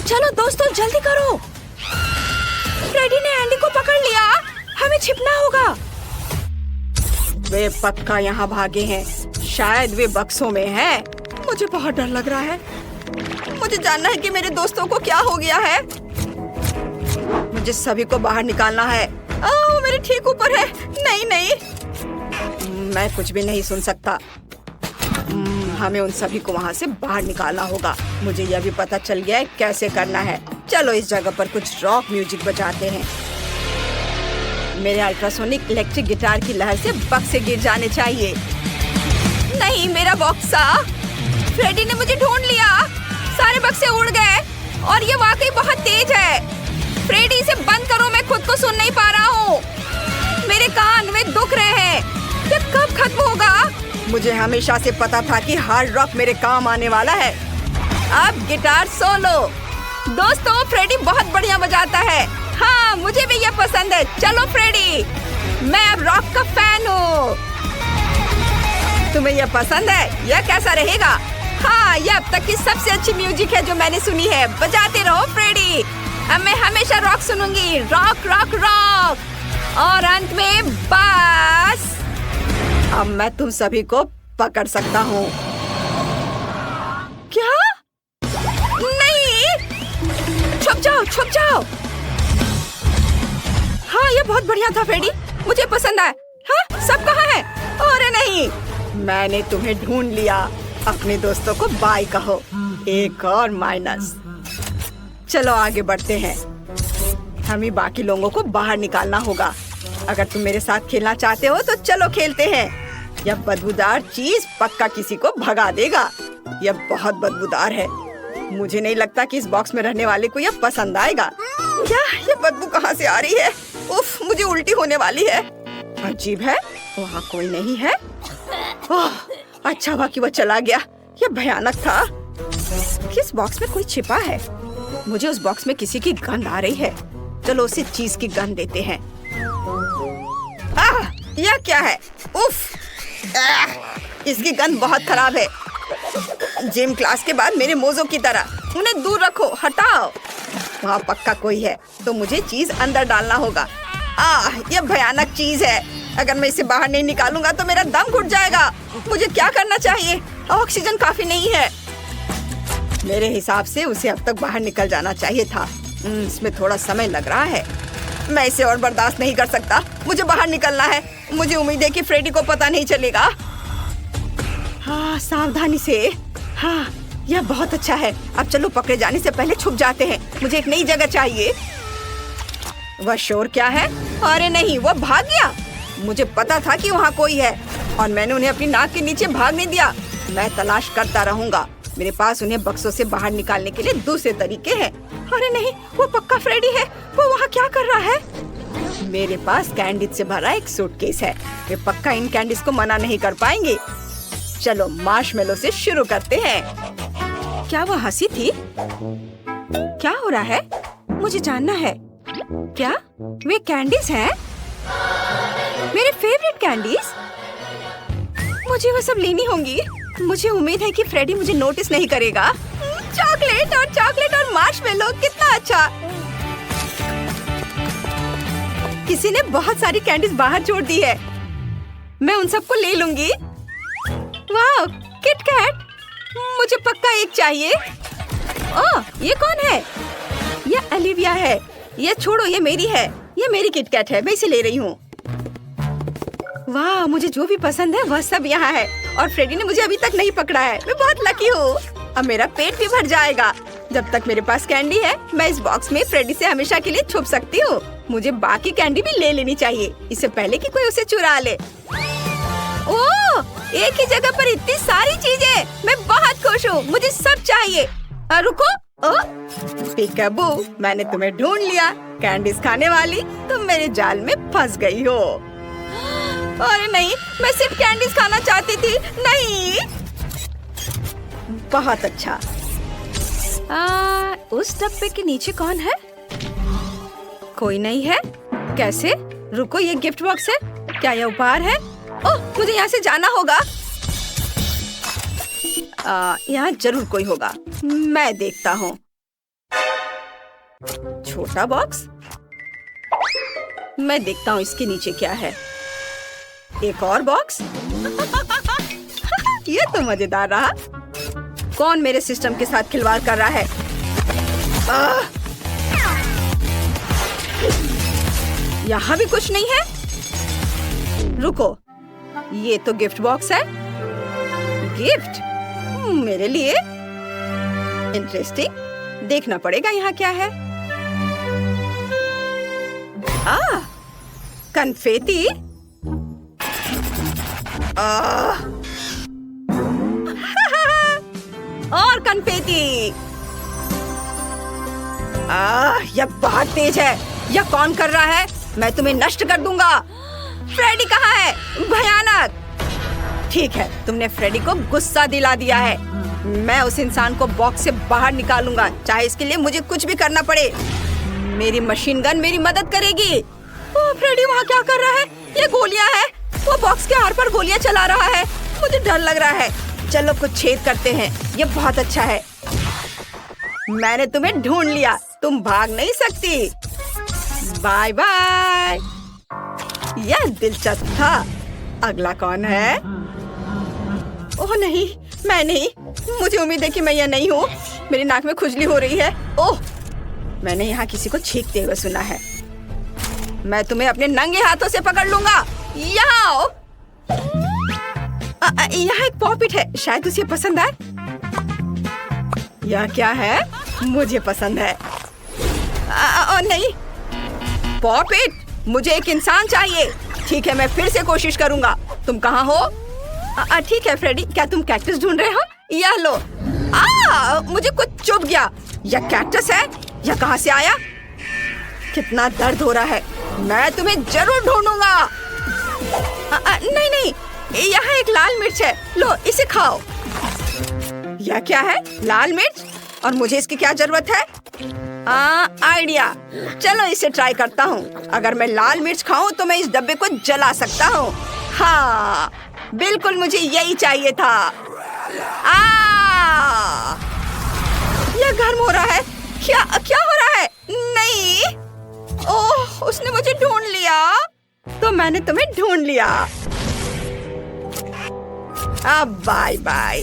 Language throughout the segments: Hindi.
चलो दोस्तों जल्दी करो। फ्रेडी ने एंडी को पकड़ लिया, हमें छिपना होगा। वे पक्का यहाँ भागे हैं, शायद वे बक्सों में हैं। मुझे बहुत डर लग रहा है। मुझे जानना है कि मेरे दोस्तों को क्या हो गया है। मुझे सभी को बाहर निकालना है। ओह, मेरे ठीक ऊपर है। नहीं नहीं, मैं कुछ भी नहीं सुन सकता। हमें उन सभी को वहाँ से बाहर निकालना होगा। मुझे यह भी पता चल गया है कैसे करना है। चलो इस जगह पर कुछ रॉक म्यूजिक बजाते हैं। मेरे अल्ट्रासोनिक इलेक्ट्रिक गिटार की लहर से बक्से गिर जाने चाहिए। नहीं, मेरा बॉक्सा। फ्रेडी ने मुझे ढूंढ लिया। सारे बक्से उड़ गए और ये वाकई बहुत तेज है। फ्रेडी, इसे बंद करो, मैं खुद को सुन नहीं पा रहा हूँ। मेरे कान में दुख रहे हैं। ये कब खत्म होगा? मुझे हमेशा से पता था कि हार्ड रॉक मेरे काम आने वाला है। अब गिटार सोलो। दोस्तों, फ्रेडी बहुत बढ़िया बजाता है। हाँ, मुझे भी ये पसंद है। चलो फ्रेडी, मैं अब रॉक का फैन हूँ। तुम्हें यह पसंद है? यह कैसा रहेगा? हाँ, यह अब तक की सबसे अच्छी म्यूजिक है जो मैंने सुनी है। बजाते रहो फ्रेडी। अब मैं हमेशा रॉक सुनूंगी। Rock rock rock. और अंत में बस अब मैं तुम सभी को पकड़ सकता हूँ। क्या? नहीं, छुप जाओ, छुप जाओ। हाँ, ये बहुत बढ़िया था फ्रेडी, मुझे पसंद आया। हाँ, सब कहाँ है? अरे नहीं, मैंने तुम्हें ढूंढ लिया। अपने दोस्तों को बाय कहो। एक और माइनस। चलो आगे बढ़ते हैं। हमें बाकी लोगों को बाहर निकालना होगा। अगर तुम मेरे साथ खेलना चाहते हो तो चलो खेलते हैं। यह बदबूदार चीज पक्का किसी को भगा देगा। यह बहुत बदबूदार है। मुझे नहीं लगता कि इस बॉक्स में रहने वाले को यह पसंद आएगा। क्या ये बदबू कहाँ से आ रही है? उफ, मुझे उल्टी होने वाली है। अजीब है, वहाँ कोई नहीं है। ओह, अच्छा हुआ कि वो चला गया। यह भयानक था। किस बॉक्स में कोई छिपा है? मुझे उस बॉक्स में किसी की गंध आ रही है। चलो उसे चीज की गंध देते हैं। यह क्या है? उफ, इसकी गंध बहुत खराब है। जिम क्लास के बाद मेरे मोज़ों की तरह। उन्हें दूर रखो, हटाओ। वहाँ पक्का कोई है, तो मुझे चीज अंदर डालना होगा। यह भयानक चीज है। अगर मैं इसे बाहर नहीं निकालूंगा तो मेरा दम घुट जाएगा। मुझे क्या करना चाहिए? ऑक्सीजन काफी नहीं है। मेरे हिसाब से उसे अब तक बाहर निकल जाना चाहिए था। इसमें थोड़ा समय लग रहा है। मैं इसे और बर्दाश्त नहीं कर सकता। मुझे बाहर निकलना है। मुझे उम्मीद है कि फ्रेडी को पता नहीं चलेगा। हाँ, सावधानी से। हाँ, यह बहुत अच्छा है। अब चलो पकड़े जाने से पहले छुप जाते हैं। मुझे एक नई जगह चाहिए। वह शोर क्या है? अरे नहीं, वह भाग गया। मुझे पता था कि वहाँ कोई है और मैंने उन्हें अपनी नाक के नीचे भागने दिया। मैं तलाश करता रहूंगा। मेरे पास उन्हें बक्सों से बाहर निकालने के लिए दूसरे तरीके हैं। अरे नहीं, वो पक्का फ्रेडी है। वो वहाँ क्या कर रहा है? मेरे पास कैंडीज से भरा एक सूटकेस है। वे पक्का इन कैंडीज को मना नहीं कर पाएंगे। चलो मार्शमेलो से शुरू करते हैं। क्या वो हंसी थी? क्या हो रहा है? मुझे जानना है। क्या वे कैंडीज हैं? मेरे फेवरेट कैंडीज। मुझे वो सब लेनी होंगी। मुझे उम्मीद है कि फ्रेडी मुझे नोटिस नहीं करेगा। चॉकलेट और मार्शमेलो, कितना अच्छा। किसी ने बहुत सारी कैंडीज बाहर छोड़ दी है। मैं उन सबको ले लूंगी। वाह, किटकैट। मुझे पक्का एक चाहिए। ओह, ये कौन है? ये ओलिविया है। ये छोड़ो, ये मेरी है। ये मेरी किटकैट है, मैं इसे ले रही हूँ। वाह, मुझे जो भी पसंद है वह सब यहाँ है और फ्रेडी ने मुझे अभी तक नहीं पकड़ा है। मैं बहुत लकी हूँ। अब मेरा पेट भी भर जाएगा। जब तक मेरे पास कैंडी है, मैं इस बॉक्स में फ्रेडी से हमेशा के लिए छुप सकती हूँ। मुझे बाकी कैंडी भी ले लेनी चाहिए, इससे पहले कि कोई उसे चुरा ले। ओह, एक ही जगह पर इतनी सारी चीजें। मैं बहुत खुश हूँ। मुझे सब चाहिए। रुको। पीकाबू, मैंने तुम्हें ढूंढ लिया। कैंडीज खाने वाली, तुम मेरे जाल में फंस गई हो। अरे नहीं, मैं सिर्फ कैंडीज खाना चाहती थी। नहीं। बहुत अच्छा। उस डब्बे के नीचे कौन है? कोई नहीं है। कैसे? रुको, ये गिफ्ट बॉक्स है। क्या यह उपहार है? ओह, मुझे यहाँ से जाना होगा। यहाँ जरूर कोई होगा। मैं देखता हूँ। छोटा बॉक्स। मैं देखता हूँ इसके नीचे क्या है। एक और बॉक्स। ये तो मजेदार रहा। कौन मेरे सिस्टम के साथ खिलवाड़ कर रहा है? यहाँ भी कुछ नहीं है। रुको, ये तो गिफ्ट बॉक्स है। गिफ्ट मेरे लिए? इंटरेस्टिंग, देखना पड़ेगा यहाँ क्या है। कन्फेटी। और कन्फेटी। यह बहुत तेज है। यह कौन कर रहा है? मैं तुम्हें नष्ट कर दूंगा। फ्रेडी कहाँ है? भयानक। ठीक है, तुमने फ्रेडी को गुस्सा दिला दिया है। मैं उस इंसान को बॉक्स से बाहर निकालूंगा, चाहे इसके लिए मुझे कुछ भी करना पड़े। मेरी मशीन गन मेरी मदद करेगी। फ्रेडी वहाँ क्या कर रहा है? ये गोलियां हैं। वो बॉक्स के आर पर गोलियां चला रहा है। मुझे डर लग रहा है। चलो कुछ छेद करते हैं। ये बहुत अच्छा है। मैंने तुम्हें ढूंढ लिया। तुम भाग नहीं सकती। Bye bye. यह दिलचस्प था। अगला कौन है? ओह नहीं, मैं नहीं। मुझे उम्मीद है कि मैं यह नहीं हूँ। मेरी नाक में खुजली हो रही है। ओह, मैंने यहाँ किसी को छींकते हुए सुना है। मैं तुम्हें अपने नंगे हाथों से पकड़ लूंगा। यहाँ आओ। यहाँ एक पॉपिट है, शायद उसे पसंद आए। यह क्या है? मुझे पसंद है। नहीं, पॉपिट, मुझे एक इंसान चाहिए। ठीक है, मैं फिर से कोशिश करूंगा। तुम कहाँ हो? ठीक है फ्रेडी, क्या तुम कैक्टस ढूंढ रहे हो? यह लो। मुझे कुछ चुभ गया। यह कैक्टस है? यह कहाँ से आया? कितना दर्द हो रहा है। मैं तुम्हें जरूर ढूंढूंगा। नहीं नहीं, यहाँ एक लाल मिर्च है। लो, इसे खाओ। यह क्या है? लाल मिर्च? और मुझे इसकी क्या जरूरत है? आइडिया। चलो इसे ट्राई करता हूँ। अगर मैं लाल मिर्च खाऊं तो मैं इस डब्बे को जला सकता हूँ। हाँ, बिल्कुल मुझे यही चाहिए था। यह गर्म हो रहा है। क्या क्या हो रहा है? नहीं। ओह, उसने मुझे ढूंढ लिया। तो मैंने तुम्हें ढूंढ लिया। अब बाय बाय।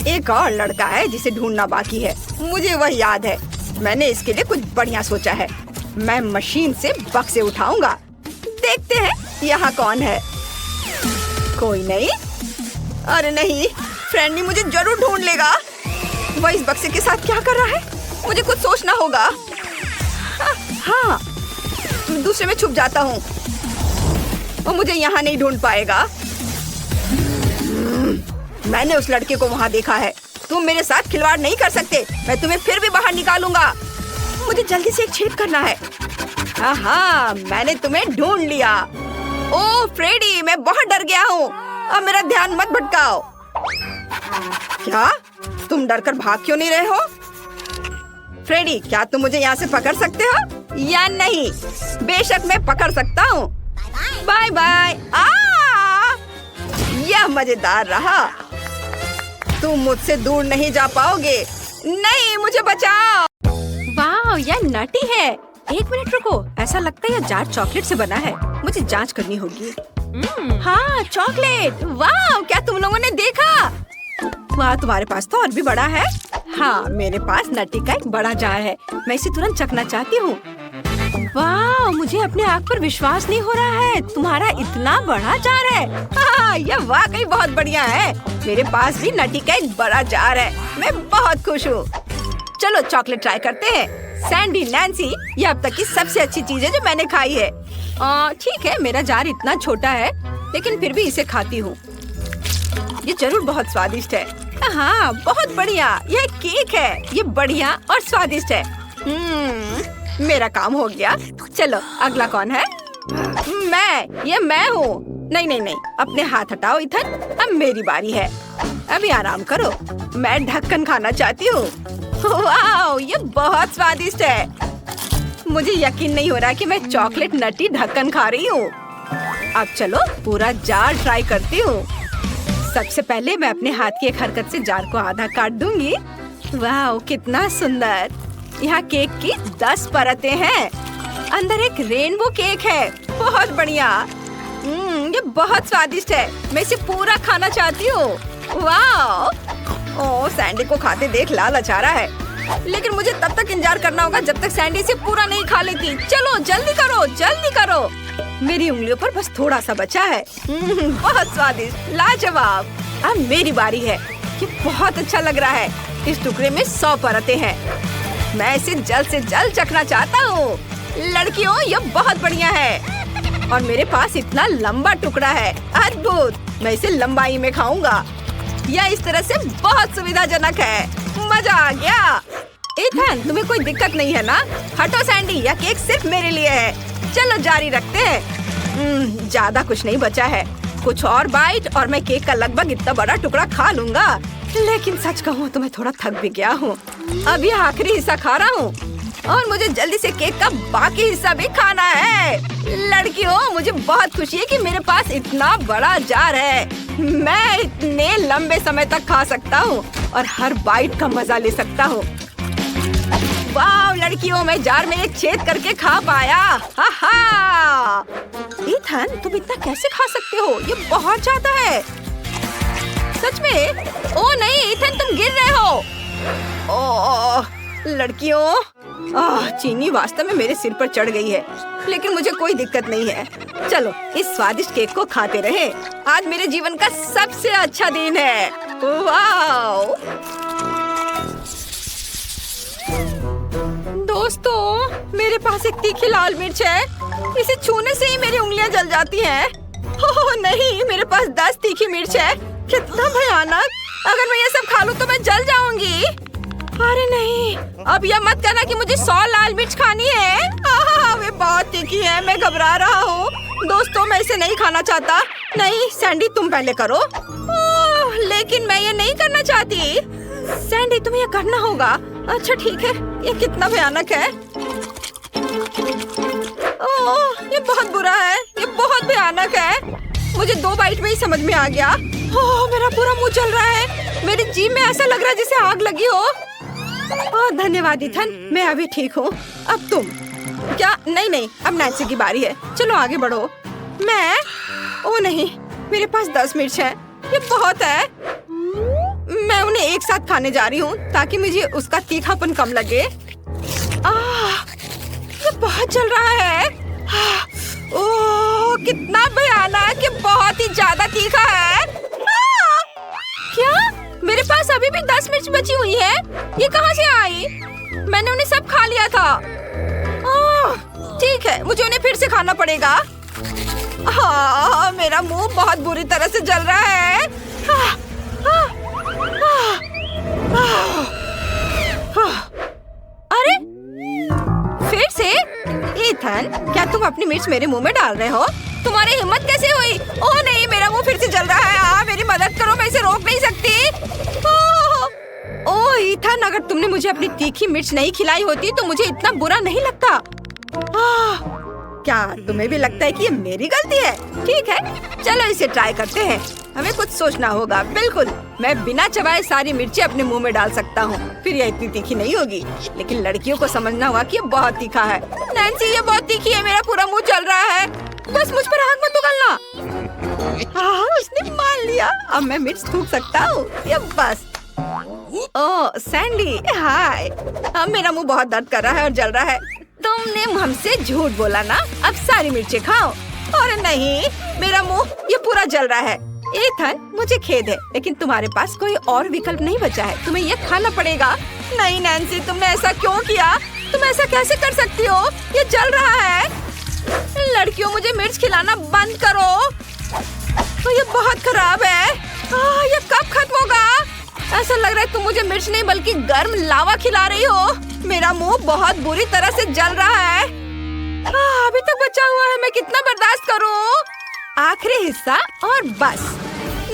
एक और लड़का है जिसे ढूंढना बाकी है। मुझे वह याद है। मैंने इसके लिए कुछ बढ़िया सोचा है। मैं मशीन से बक्से उठाऊंगा। देखते हैं यहाँ कौन है। कोई नहीं। अरे नहीं, फ्रेंडी मुझे जरूर ढूंढ लेगा। वह इस बक्से के साथ क्या कर रहा है? मुझे कुछ सोचना होगा। हाँ, दूसरे में छुप जाता हूँ। वो मुझे यहाँ नहीं ढूंढ पाएगा। मैंने उस लड़के को वहाँ देखा है। तुम मेरे साथ खिलवाड़ नहीं कर सकते। मैं तुम्हें फिर भी बाहर निकालूंगा। मुझे जल्दी से एक छेद करना है। हाँ, मैंने तुम्हें ढूंढ लिया। ओह फ्रेडी, मैं बहुत डर गया हूँ। अब मेरा ध्यान मत भटकाओ। क्या? तुम डरकर भाग क्यों नहीं रहे हो? फ्रेडी, क्या तुम मुझे यहाँ से पकड़ सकते हो या नहीं? बेशक मैं पकड़ सकता हूँ। Bye bye. यह मजेदार रहा। तुम मुझसे दूर नहीं जा पाओगे। नहीं, मुझे बचाओ। वाह, यह नटी है। एक मिनट रुको, ऐसा लगता है यह जार चॉकलेट से बना है। मुझे जांच करनी होगी। हाँ, चॉकलेट। वाह, क्या तुम लोगों ने देखा? वाह, तुम्हारे पास तो और भी बड़ा है। हाँ, मेरे पास नटी का एक बड़ा जार है। मैं इसे तुरंत चखना चाहती हूँ। वाह, मुझे अपने आँख पर विश्वास नहीं हो रहा है। तुम्हारा इतना बड़ा जार है। हाँ, यह वाकई बहुत बढ़िया है। मेरे पास भी नटी का एक बड़ा जार है। मैं बहुत खुश हूँ। चलो चॉकलेट ट्राई करते हैं। सैंडी, नैन्सी, यह अब तक की सबसे अच्छी चीज है जो मैंने खाई है। ठीक है, मेरा जार इतना छोटा है, लेकिन फिर भी इसे खाती हूँ। ये जरूर बहुत स्वादिष्ट है। हाँ, बहुत बढ़िया। यह केक है। ये बढ़िया और स्वादिष्ट है। मेरा काम हो गया। चलो, अगला कौन है? ये मैं हूँ। नहीं नहीं नहीं, अपने हाथ हटाओ इथन। अब मेरी बारी है। अभी आराम करो। मैं ढक्कन खाना चाहती हूँ। वाह, ये बहुत स्वादिष्ट है। मुझे यकीन नहीं हो रहा कि मैं चॉकलेट नटी ढक्कन खा रही हूँ। अब चलो पूरा जार ट्राई करती हूँ। सबसे पहले मैं अपने हाथ की एक हरकत से जार को आधा काट दूंगी। वाह, कितना सुंदर। यहाँ केक की 10 परतें हैं। अंदर एक रेनबो केक है, बहुत बढ़िया। ये बहुत स्वादिष्ट है, मैं इसे पूरा खाना चाहती हूँ। वाह! ओह, सैंडी को खाते देख लालच आ रहा है, लेकिन मुझे तब तक इंतजार करना होगा जब तक सैंडी इसे पूरा नहीं खा लेती। चलो जल्दी करो, जल्दी करो। मेरी उंगलियों पर बस थोड़ा सा बचा है। बहुत स्वादिष्ट, लाजवाब। अब मेरी बारी है। ये बहुत अच्छा लग रहा है। इस टुकड़े में 100 परतें हैं। मैं इसे जल्द से जल्द चखना चाहता हूँ। लड़कियों, ये बहुत बढ़िया है और मेरे पास इतना लंबा टुकड़ा है। अद्भुत! मैं इसे लंबाई में खाऊंगा। यह इस तरह से बहुत सुविधाजनक है। मजा आ गया। इथन, तुम्हें कोई दिक्कत नहीं है ना? हटो सैंडी, यह केक सिर्फ मेरे लिए है। चलो जारी रखते हैं। ज्यादा कुछ नहीं बचा है। कुछ और बाइट और मैं केक का लगभग इतना बड़ा टुकड़ा खा लूंगा। लेकिन सच कहूँ तो मैं थोड़ा थक भी गया हूँ। अब यह आखिरी हिस्सा खा रहा हूँ और मुझे जल्दी से केक का बाकी हिस्सा भी खाना है। लड़कियों, मुझे बहुत खुशी है कि मेरे पास इतना बड़ा जार है। मैं इतने लंबे समय तक खा सकता हूँ और हर बाइट का मजा ले सकता हूँ। वाह लड़कियों, मैं जार में एक छेद करके खा पाया। हा! इथन, तुम इतना कैसे खा सकते हो? ये बहुत ज्यादा है। सच में? ओह नहीं इथन, तुम गिर रहे हो। ओह लड़कियों, चीनी वास्तव में मेरे सिर पर चढ़ गई है, लेकिन मुझे कोई दिक्कत नहीं है। चलो इस स्वादिष्ट केक को खाते रहें। आज मेरे जीवन का सबसे अच्छा दिन है। वाह! दोस्तों, मेरे पास एक तीखी लाल मिर्च है। इसे छूने से ही मेरी उंगलियां जल जाती हैं। ओह नहीं, मेरे पास 10 तीखी मिर्च है। कितना भयानक! अगर मैं ये सब खा लूं तो मैं जल जाऊंगी। अरे नहीं, अब यह मत कहना कि मुझे 100 लाल मिर्च खानी है। वे बहुत तीखी है, मैं घबरा रहा हूँ। दोस्तों, मैं इसे नहीं खाना चाहता। नहीं सैंडी, तुम पहले करो। लेकिन मैं ये नहीं करना चाहती। सैंडी, तुम्हें ये करना होगा। अच्छा ठीक है। ये कितना भयानक है। ओह, ये बहुत बुरा है। ये बहुत भयानक है। मुझे 2 बाइट में ही समझ में आ गया। ओह, मेरा पूरा मुंह जल रहा है। मेरी जीभ में ऐसा लग रहा है जैसे आग लगी हो। धन्यवाद इथन, मैं अभी ठीक हूँ। अब तुम। क्या? नहीं, अब नैन्सी की बारी है। चलो आगे बढ़ो। मैं? ओह नहीं, मेरे पास 10 मिर्च है। ये बहुत है। मैं उन्हें एक साथ खाने जा रही हूँ ताकि मुझे उसका तीखापन कम लगे। ये बहुत जल रहा है। ओह, कितना भयानक! ये बहुत ही ज्यादा तीखा है। क्या? मेरे पास अभी भी 10 मिर्च बची हुई है। ये कहाँ से आई? मैंने उन्हें सब खा लिया था। ठीक है, मुझे उन्हें फिर से खाना पड़ेगा। मेरा मुंह बहुत बुरी तरह से जल रहा है। अरे फिर से? इथन, क्या तुम अपनी मिर्च मेरे मुंह में डाल रहे हो? तुम्हारी हिम्मत कैसे हुई? ओह नहीं, मेरा मुंह फिर से जल रहा है। मेरी मदद करो, मैं इसे रोक नहीं सकती। ओह इथन, अगर तुमने मुझे अपनी तीखी मिर्च नहीं खिलाई होती तो मुझे इतना बुरा नहीं लगता। क्या तुम्हें भी लगता है कि ये मेरी गलती है? ठीक है, चलो इसे ट्राई करते हैं। हमें कुछ सोचना होगा। बिल्कुल, मैं बिना चबाए सारी मिर्ची अपने मुंह में डाल सकता हूँ। फिर यह इतनी तीखी नहीं होगी। लेकिन लड़कियों को समझना होगा कि ये बहुत तीखा है। नैन्सी, ये बहुत तीखी है। मेरा पूरा मुंह जल रहा है। बस मुझ पर आग मत उगलना। उसने मान लिया। अब मैं मिर्च थूक सकता हूँ। ये बस। ओह सैंडी, हाय। अब मेरा मुंह बहुत दर्द कर रहा है और जल रहा है। तुमने हमसे झूठ बोला ना। अब सारी मिर्चें खाओ। और नहीं, मेरा मुंह ये पूरा जल रहा है। इथन, मुझे खेद है, लेकिन तुम्हारे पास कोई और विकल्प नहीं बचा है। तुम्हें ये खाना पड़ेगा। नहीं नैन्सी, तुमने ऐसा क्यों किया? तुम ऐसा कैसे कर सकती हो? ये जल रहा है। लड़कियों, मुझे मिर्च खिलाना बंद करो। तो ये बहुत खराब है। ये कब खत्म होगा? ऐसा लग रहा है तुम मुझे मिर्च नहीं बल्कि गर्म लावा खिला रही हो। मेरा मुंह बहुत बुरी तरह से जल रहा है। अभी तक बचा हुआ है। मैं कितना बर्दाश्त करूं? आखिरी हिस्सा और बस।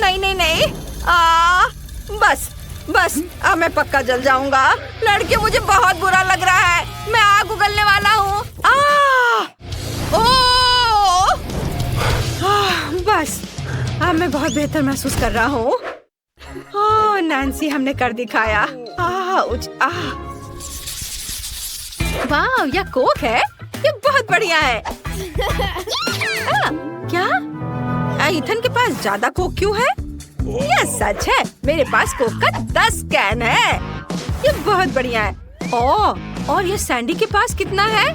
नहीं। बस अब मैं पक्का जल जाऊंगा। लड़कियों, मुझे बहुत बुरा लग रहा है। मैं आग उगलने वाला हूँ। बस अब मैं बहुत बेहतर महसूस कर रहा हूँ। नैन्सी, हमने कर दिखाया। वाह, यह कोक है। ये बहुत बढ़िया है। क्या इथन के पास ज्यादा कोक क्यों है? यह सच है, मेरे पास कोक का 10 कैन है। ये बहुत बढ़िया है। ओह, और ये सैंडी के पास कितना है?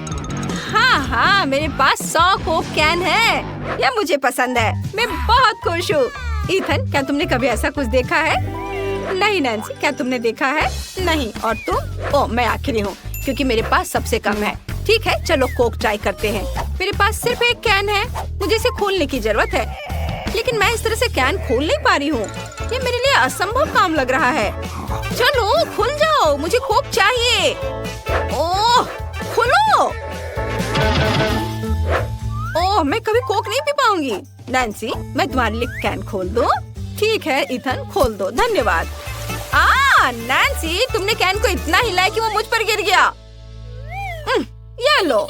हाँ, मेरे पास 100 कोक कैन है। यह मुझे पसंद है। मैं बहुत खुश हूँ। इथन, क्या तुमने कभी ऐसा कुछ देखा है? नहीं नैन्सी, क्या तुमने देखा है? नहीं। और तुम? ओह, मैं आखिरी हूँ क्योंकि मेरे पास सबसे कम है। ठीक है, चलो कोक ट्राई करते हैं। मेरे पास सिर्फ एक कैन है, मुझे इसे खोलने की जरूरत है, लेकिन मैं इस तरह से कैन खोल नहीं पा रही हूँ। ये मेरे लिए असंभव काम लग रहा है। चलो खुल जाओ, मुझे कोक चाहिए। ओह, खोलो। ओह, मैं कभी कोक नहीं पी पाऊंगी। नैन्सी, मैं तुम्हारे लिए कैन खोल दूं? ठीक है इथन, खोल दो, धन्यवाद। नैन्सी, तुमने कैन को इतना हिलाया कि वो मुझ पर गिर गया। ये लो।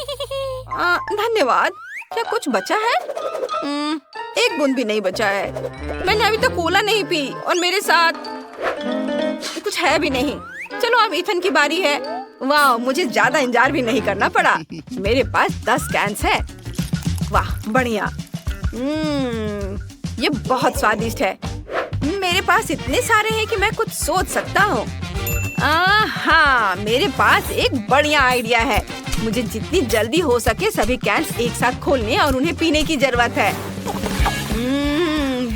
धन्यवाद। क्या कुछ बचा है? एक बूंद भी नहीं बचा है। मैंने अभी तक कोला नहीं पी और मेरे साथ कुछ है भी नहीं। चलो अब इथन की बारी है। वाह, मुझे ज्यादा इंतजार भी नहीं करना पड़ा। मेरे पास 10 कैन्स है। वाह, बढ़िया। ये बहुत स्वादिष्ट है। मेरे पास इतने सारे हैं कि मैं कुछ सोच सकता हूँ। हाँ, मेरे पास एक बढ़िया आइडिया है। मुझे जितनी जल्दी हो सके सभी कैन्स एक साथ खोलने और उन्हें पीने की जरूरत है।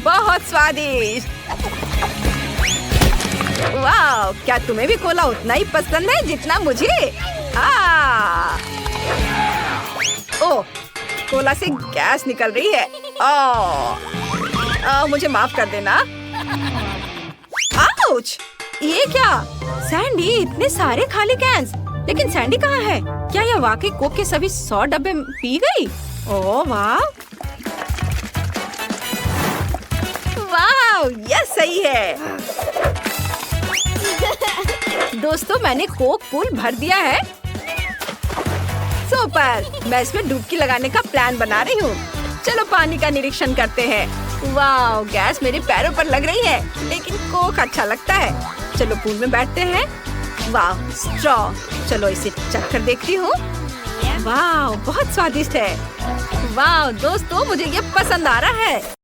बहुत स्वादिष्ट। वाह, क्या तुम्हें भी कोला उतना ही पसंद है जितना मुझे? ओह, कोला से गैस निकल रही है। मुझे माफ कर देना। आउच! ये क्या? सैंडी, इतने सारे खाली कैन्स। लेकिन सैंडी कहाँ है? क्या यह वाकई कोक के सभी 100 डब्बे पी गई? ओह वाह! वाह, यह सही है। दोस्तों, मैंने कोक पूल भर दिया है। सुपर! मैं इसमें डुबकी लगाने का प्लान बना रही हूँ। चलो पानी का निरीक्षण करते हैं। वाह, गैस मेरे पैरों पर लग रही है, लेकिन कोक अच्छा लगता है। चलो पूल में बैठते हैं। वाह, स्ट्रॉ। चलो इसे चख कर देखती हूँ। वाह, बहुत स्वादिष्ट है। वाह दोस्तों, मुझे ये पसंद आ रहा है।